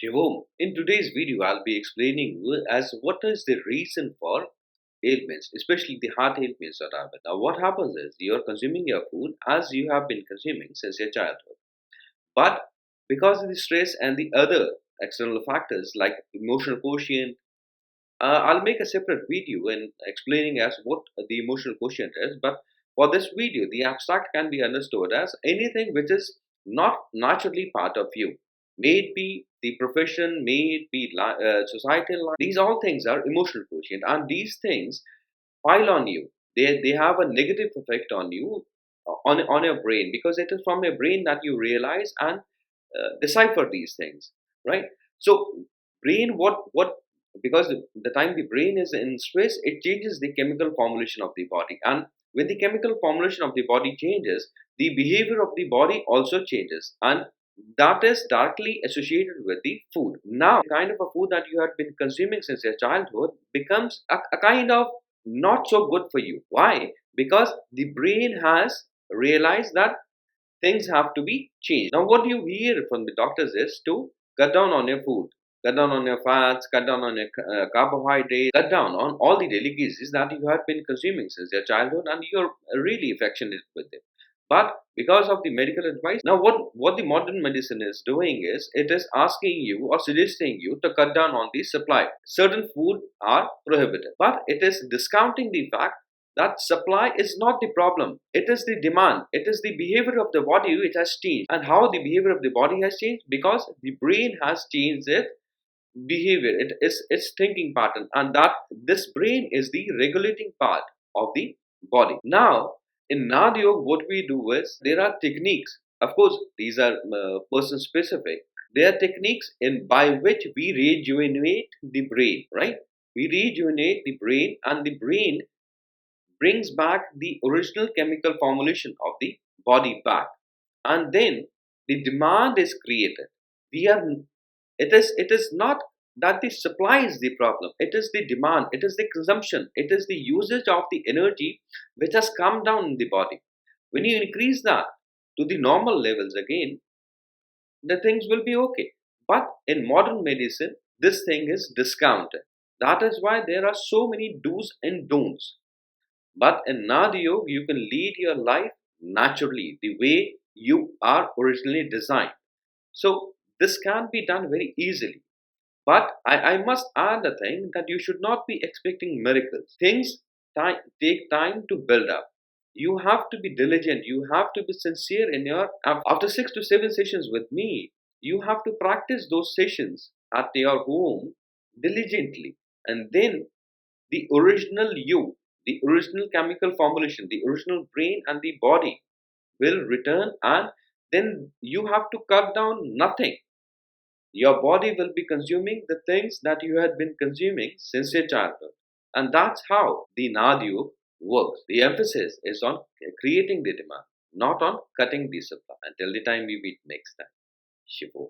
Shivom, in today's video, I'll be explaining as what is the reason for ailments, especially the heart ailments that happen. Now, what happens is you're consuming your food as you have been consuming since your childhood, but because of the stress and the other external factors like emotional quotient, I'll make a separate video in explaining as what the emotional quotient is. But for this video, the abstract can be understood as anything which is not naturally part of you. May it be the profession, may it be societal life. These all things are emotional quotient, and these things pile on you. They have a negative effect on you, on your brain, because it is from your brain that you realize and decipher these things, right? So brain, what because the time the brain is in stress, it changes the chemical formulation of the body, and when the chemical formulation of the body changes, the behavior of the body also changes, and that is directly associated with the food. Now, the kind of a food that you had been consuming since your childhood becomes a kind of not so good for you. Why? Because the brain has realized that things have to be changed. Now, what you hear from the doctors is to cut down on your food, cut down on your fats, cut down on your carbohydrates, cut down on all the delicacies that you have been consuming since your childhood, and you're really affectionate with it. But because of the medical advice, now what the modern medicine is doing is it is asking you or suggesting you to cut down on the supply. Certain food are prohibited, but it is discounting the fact that supply is not the problem. It is the demand. It is the behavior of the body which has changed. And how the behavior of the body has changed? Because the brain has changed its behavior. It is its thinking pattern. And that this brain is the regulating part of the body. Now, in Nad Yoga, what we do is there are techniques. Of course, these are person specific. There are techniques in by which we rejuvenate the brain, right? We rejuvenate the brain, and the brain brings back the original chemical formulation of the body back, and then the demand is created. We are it is not that the supply is the problem, it is the demand, it is the consumption, it is the usage of the energy which has come down in the body. When you increase that to the normal levels again, the things will be okay. But in modern medicine, this thing is discounted. That is why there are so many do's and don'ts. But in Nadi Yoga, you can lead your life naturally, the way you are originally designed. So this can be done very easily. But I must add the thing that you should not be expecting miracles. Things take time to build up. You have to be diligent. You have to be sincere in your. After 6 to 7 sessions with me, you have to practice those sessions at your home diligently, and then the original you, the original chemical formulation, the original brain and the body will return, and then you have to cut down nothing. Your body will be consuming the things that you had been consuming since your childhood. And that's how the Nadyu works. The emphasis is on creating the demand, not on cutting the supply. Until the time we meet next time. Shivo.